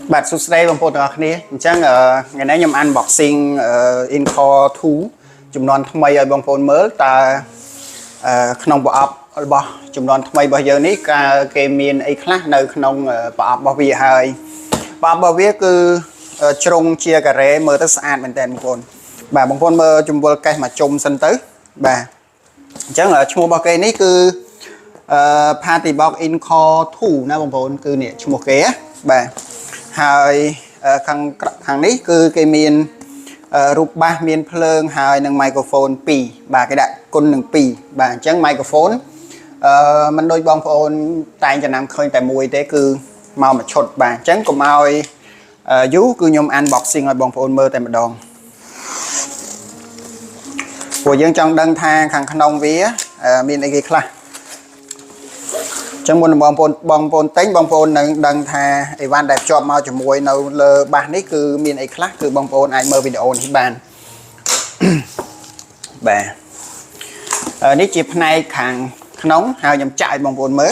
Bạn sút đây bằng phone đó này chắc ngày nay nhầm unboxing Incore 2 chùm non thay ở bằng phone mới ta không bỏ bỏ chùm non thay bây giờ ní cái miền ấy khác nơi không bỏ bỏ vì hơi bỏ việc cứ trong chia cà rê mơ tới sàn bên tên một con bà bằng phone mơ chùm vô cái mà chung sân tới bà chắc là chung bao cái ní cứ party box Incore 2 na bằng phone cứ nè chung một cái bà hai thằng ní cứ cái miền rụp ba miền phơi hai nâng microphone pì bà cái đại con nâng pì bà chẳng microphone mình đôi bong phone tay cho nam khơi tại mùi thế cứ mau mà chốt bà chẳng có mau dú cứ nhôm unboxing ở bong phone mơ tại một đòn của dân trong đăng thang thằng khăn đông vía miền này kia chẳng muốn bong phone tính bong phone đăng thà Ivan đẹp cho mau cho mùi nấu lơ bàn đấy cứ miền ấy khác cứ bong phone ai mơ video thì bàn bà ní chip này hàng nóng hào nhầm chạy bong phone mới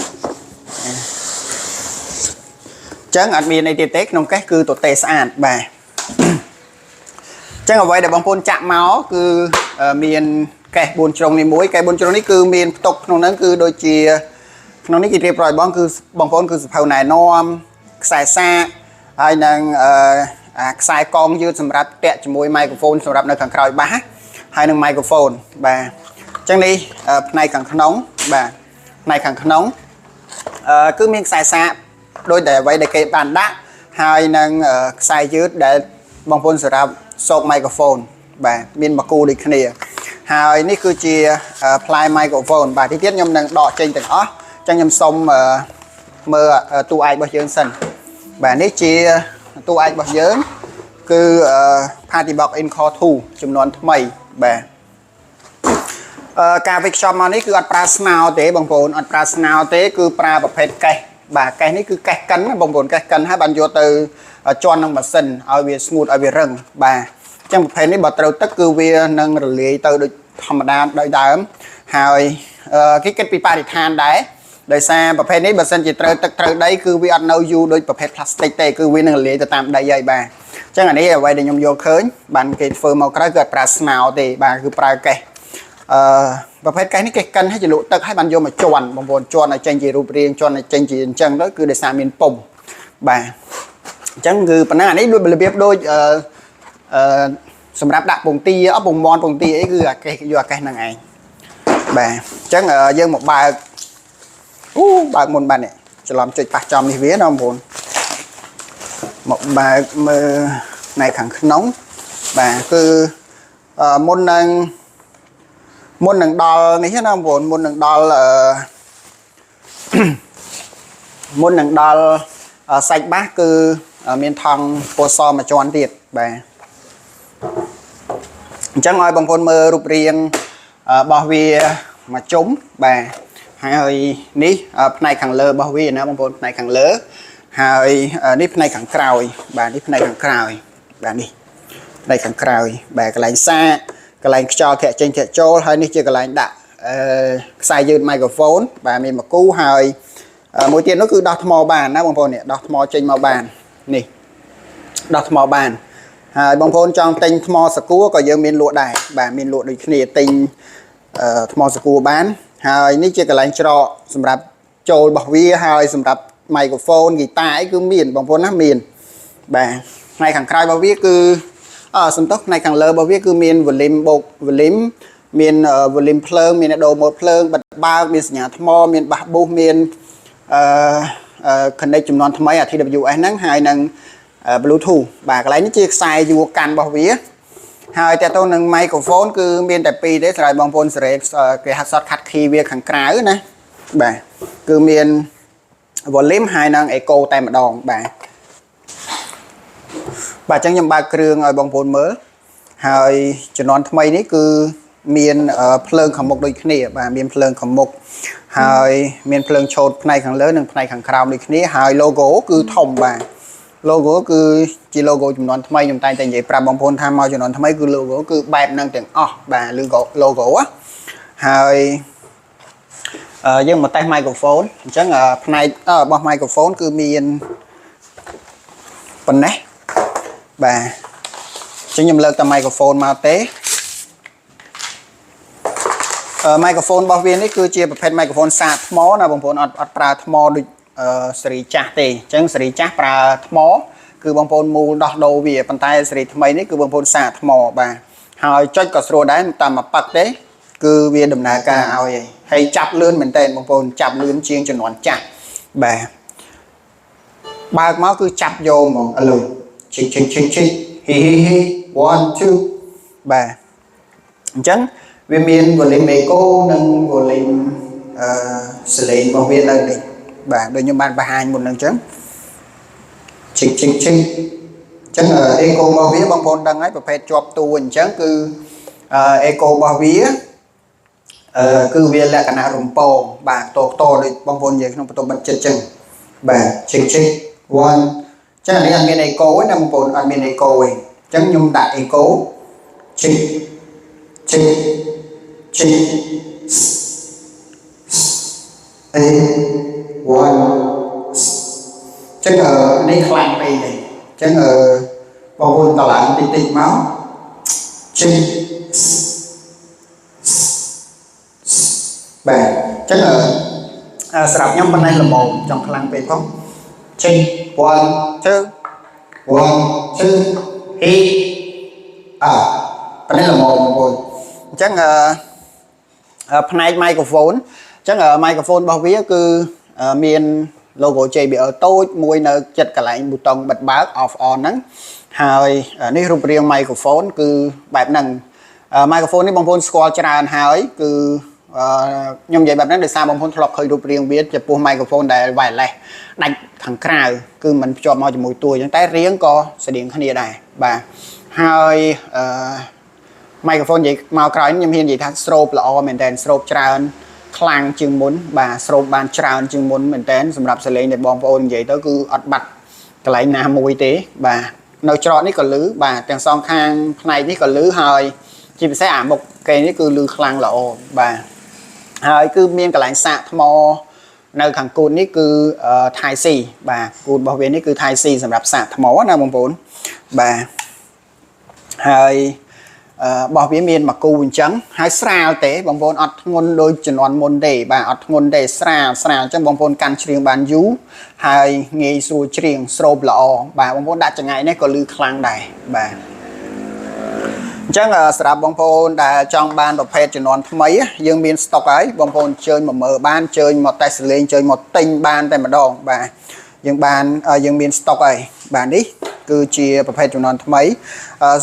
chẳng ở miền này tiết tết nông cách cứ tổ tê sạn bà chẳng ở vậy để bong phone chạm máu cứ miền cái buồn trồng này muối cái buồn trồng này cứ miền tục nông nắng cứ đôi chia nó ní kịp rồi bong phone cứ phao này nó xài xa hay năng xài con như sầm rạp tẹt cho môi microphone sầm rạp nơi càng còi bá hay năng microphone bà chẳng đi này càng nóng bà này càng nóng cứ miếng xài xa đôi để vậy để cái bàn đá hay năng xài dưới để bong phone sầm rạp sọc microphone bà miếng bạc cu đi kia này hay ní cứ chia apply microphone bà tí tiết nhom năng đọ trên từng ó trong nhầm xong mơ tu ai bao giờ sân bà nít chi tu ai bao giờ cứ party box Incore 2 chùm non mày bà cả việc cho mà nít cứ ăn pra snao thế bằng vốn ăn pra snao thế cứ pra bọc hết cây bà cây nít cứ cây cắn bằng vốn cây cắn hai bạn vô từ cho năng mà sân ở về smooth ở về rừng bà trong bọc hết nít bật đầu tất cứ về nâng rồi lấy từ được thầm đa đợi đámហើយcái kết pipa thì than đấy đời xaประเภทนี้បើសិនជាត្រូវទឹកត្រូវដីគឺវាអត់នៅយូរដូចប្រភេទ plastic ទេគឺវានឹងលាយទៅតាមដីហើយបាទអញ្ចឹងអានេះអ្វីដែលខ្ញុំយកឃើញបានគេធ្វើមកក្រៅគឺអត់ប្រើស្នោទេបាទគឺប្រើកេះប្រភេទកេះនេះកេះកិនឲ្យជាលក់ទឹកឲ្យបានយកមកជន់បងប្អូនជន់ឲ្យចេញជារូបរាងជន់ឲ្យចេញជាអញ្ចឹងទៅគឺដោយសារមានពុំបាទអញ្ចឹងគឺប៉ុណ្ណឹងអានេះដូចរបៀបដូចសម្រាប់ដាក់ពងទាអត់ពងមន់ពងទាអីគឺអាកេះយកអាកេះហ្នឹងឯងបាទអញ្ចឹងយើងមកបើកបើកមុនបាននេះច្រឡំចុចប៉ះចំនេះវាណាបងប្អូនមកបើកមើលនៅខាងក្នុងបាទគឺមុននឹងដល់នេះណាបងប្អូនមុននឹងដល់មុននឹងដល់សាច់បាសគឺមានថង់ពណ៌សមួយជាន់ទៀតបាទអញ្ចឹងឲ្យបងប្អូនមើលរូបរាងរបស់វាមកជុំបាទហើយនេះផ្នែកខាងលើរបស់វាណាបងប្អូនផ្នែកខាងលើហើយនេះផ្នែកខាងក្រោយបាទនេះផ្នែកខាងក្រោយបាទនេះផ្នែកខាងក្រោយបាទកន្លែងសាកន្លែងខ្យល់ធាក់ចេញធាក់ចូលហើយនេះជាកន្លែងដាក់ខ្សែយឺត microphone បាទមានមកគូហើយមួយទៀតនោះគឺដោះថ្មបានណាបងប្អូននេះដោះថ្មចេញមកបាននេះដោះថ្មបានហើយបងប្អូនចង់ទិញថ្មសកួរក៏យើងមានលក់ដែរបាទមានលក់ដូចគ្នាទិញថ្មសកួរបានហើយនេះជាកន្លែងច្រកសម្រាប់ចូលរបស់វាហើយសម្រាប់ microphone ហ្គីតាអីគឺមានបងប្អូនណាមានបាទផ្នែកខាងក្រោយរបស់វាគឺសំទោសផ្នែកខាងលើរបស់វាគឺមាន volume បូក volume មាន volume ភ្លើងមាន ដូរ mode ភ្លើងបិទបើកមានសញ្ញាថ្មមានបាសប៊ូសមានconnect ចំនួនថ្មី TWS ហ្នឹងហើយនឹង Bluetooth បាទកន្លែងនេះជាខ្សែយួរកាន់របស់វាហើយតើតើនឹង microphone គឺមានតែពីរទេស្រ័យបងប្អូនសេរីគេហៅ shortcut key វាខាងក្រៅណាបាទគឺមាន volume ហើយនឹង echo តែម្ដងបាទបាទអញ្ចឹងខ្ញុំបើកគ្រឿងឲ្យបងប្អូនមើលហើយជំនាន់ថ្មីនេះគឺមានភ្លើងខាងមុខដូចគ្នាបាទមានភ្លើងខាងមុខហើយមានភ្លើងឆូតផ្នែកខាងលើនិងផ្នែកខាងក្រោមដូចគ្នាហើយ logo គឺធំបាទ logo គឺជា logo ចំនួនថ្មីខ្ញុំតែងតែនិយាយប្រាប់បងប្អូនថាមកចំនួនថ្មីគឺ logo គឺបែបហ្នឹងទាំងអស់បាទ logo ហើយយើងមកតេស្ត microphone អញ្ចឹងផ្នែករបស់ microphone គឺមាន ប៉ុណ្ណេះបាទចឹងខ្ញុំលើកតែ microphone មកទេmicrophone របស់វានេះគឺជាប្រភេទ microphone សាកថ្មណាបងប្អូនអត់ប្រើថ្មដូចស៊េរីចាស់ទេអញ្ចឹងស៊េរីចាស់ប្រើថ្មគឺបងប្អូនមូលដោះដូរវាប៉ុន្តែស៊េរីថ្មីនេះគឺបងប្អូនសាកថ្មបាទហើយចុចក៏ស្រួលដែរតាមមកប៉ាក់ទេគឺវាដំណើរការឲ្យហើយចាប់លឿនមែនតើបងប្អូនចាប់លឿនជាងជំនាន់ចាស់បាទបើកមកគឺចាប់យកហ្មងឥឡូវឈិចហ៊ី1 2បាទអញ្ចឹងវាមាន volume echo និង volume សលេងរបស់វានៅនេះបាទដូចខ្ញុំបានបង្ហាញមុនហ្នឹងអញ្ចឹងឈិចអញ្ចឹង echo របស់វាបងប្អូនដឹងហើយប្រភេទជាប់តួអញ្ចឹងគឺecho របស់វាគឺវាលក្ខណៈរំពងបាទតដូចបងប្អូននិយាយក្នុងបន្ទប់បិទចិត្តអញ្ចឹងបាទឈិច1ចឹងនេះអត់មាន echo ទេណាបងប្អូនអត់មាន echo ទេអញ្ចឹងខ្ញុំដាក់ echo ឈិច1ចឹងនេះខ្លាំងពេកនេះអញ្ចឹងបងប្អូនតឡើងតិចមកឈិចបាទអញ្ចឹងស្រាប់ខ្ញុំប៉ុណ្ណេះល្មមចង់ខ្លាំងពេកផងឈិច1 2 ហ៊ីប៉ុណ្ណេះល្មមបងប្អូនអញ្ចឹងផ្នែក microphone អញ្ចឹង microphone របស់វាគឺមាន logo JBL តូចមួយនៅចិត្តកន្លែងប៊ូតុងបិទបើក off on ហ្នឹងហើយនេះរូបរាង microphone គឺបែបហ្នឹង microphone នេះបងប្អូនស្គាល់ច្រើនហើយគឺខ្ញុំនិយាយបែបហ្នឹងដោយសារបងប្អូនធ្លាប់ឃើញរូបរាងវាចំពោះ microphone ដែល wireless ដាច់ខាងក្រៅគឺมันភ្ជាប់មកជាមួយតួអញ្ចឹងតែរាងក៏ស្តៀងគ្នាដែរបាទហើយ microphone និយាយមកក្រោយខ្ញុំហ៊ាននិយាយថាស្រូបល្អមែនតើស្រូបច្រើនខ្លាំងជាងមុនបាទស្រូបបានច្រើនជាងមុនមែនតើសម្រាប់សលេងដែលបងប្អូននិយាយទៅគឺអត់បាត់កន្លែងណាមួយទេបាទនៅច្រកនេះក៏លឺបាទទាំងសងខាងផ្នែកនេះក៏លឺហើយជាពិសេសអាមុខគេនេះគឺលឺខ្លាំងល្អបាទហើយគឺមានកន្លែងសាកថ្មនៅខាងគូតនេះគឺថៃស៊ីបាទគូតរបស់វានេះគឺថៃស៊ីសម្រាប់សាកថ្មណាបងប្អូនបាទហើយរបស់វាមានមួយគូអញ្ចឹងហើយស្រាលទេបងប្អូនអត់ធ្ងន់ដូចជំនាន់មុនទេបាទអត់ធ្ងន់ទេស្រាលអញ្ចឹងបងប្អូនកាន់ច្រៀងបានយូរហើយងាយស្រួលច្រៀងស្រូបល្អបាទបងប្អូនដាក់ចង្អែនេះក៏លឺខ្លាំងដែរបាទអញ្ចឹងសម្រាប់បងប្អូនដែលចង់បានប្រភេទជំនាន់ថ្មីយើងមានស្តុកហើយបងប្អូនជើញមកមើលបានជើញមកតេស្តលេងជើញមកទិញបានតែម្ដងបាទយើងមានស្តុកហើយបាទនេះគឺជាប្រភេទជំនាន់ថ្មី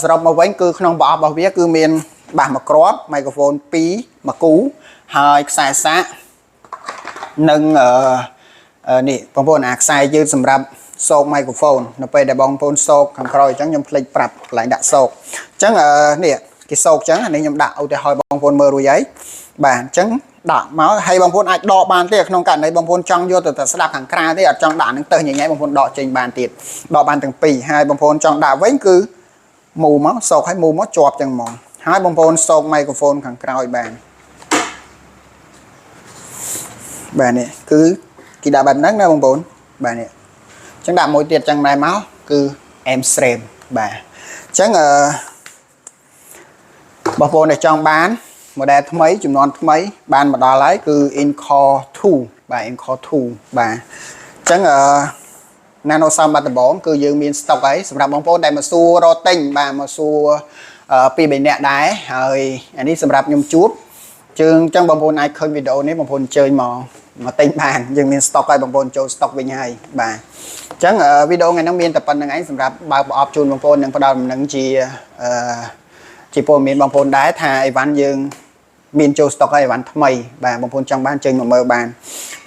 សរុបមកវិញគឺក្នុងប្រអប់របស់វាគឺមានបាសមួយគ្រាប់ microphone 2មួយគូហើយខ្សែសាកនិងនេះបងប្អូនអាខ្សែយឺតសម្រាប់សោក microphone នៅពេលដែលបងប្អូនសោកខាងក្រោយអញ្ចឹងខ្ញុំភ្លេចប្រាប់កន្លែងដាក់សោកអញ្ចឹងនេះគេសោកអញ្ចឹងអានេះខ្ញុំដាក់ឧទាហរណ៍បងប្អូនមើលរួចហើយបាទអញ្ចឹងដាក់មកហើយបងប្អូនអាចដកបានទេក្នុងករណីបងប្អូនចង់យកទៅស្ដាប់ខាងក្រៅទេអត់ចង់ដាក់នឹងទៅញ៉ៃបងប្អូនដកចេញបានទៀតដកបានទាំងពីរហើយបងប្អូនចង់ដាក់វិញគឺមូមកសោកឲ្យមូមកជាប់ចឹងហ្មងហើយបងប្អូនសោក microphone ខាងក្រោយបានបាទនេះគឺគេដាក់បែបហ្នឹងណាបងប្អូនបាទនេះអញ្ចឹងដាក់មួយទៀតចឹងដែរមកគឺ M frame បាទអញ្ចឹងបងប្អូនដែលចង់បាន model ថ្មីចំនួនថ្មីបានមកដល់ហើយគឺ Encore 2បាទ Encore 2បាទអញ្ចឹងNano Sound បាត់ដំបងគឺយើងមាន stock ហើយសម្រាប់បងប្អូនដែលមកសួររកទិញបាទមកសួរពី3នាក់ដែរហើយអានេះសម្រាប់ខ្ញុំជួបជើងអញ្ចឹងបងប្អូនអាចឃើញវីដេអូនេះបងប្អូនអញ្ជើញមកទិញបានយើងមាន stock ហើយបងប្អូនចូល stock វិញហើយបាទអញ្ចឹងវីដេអូថ្ងៃនេះមានតែប៉ុណ្្នឹងឯងសម្រាប់បើកប្រអប់ជូនបងប្អូននិងផ្ដល់ដំណឹងជាព័ត៌មានបងប្អូនដែរថាអីវ៉ាន់យើងមានចូល stock ហើយអីវ៉ាន់ថ្មីបាទបងប្អូនចង់បានចេញមកមើលបាន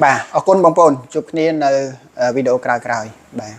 បាទអរគុណបងប្អូនជួបគ្នានៅវីដេអូក្រោយៗបាទ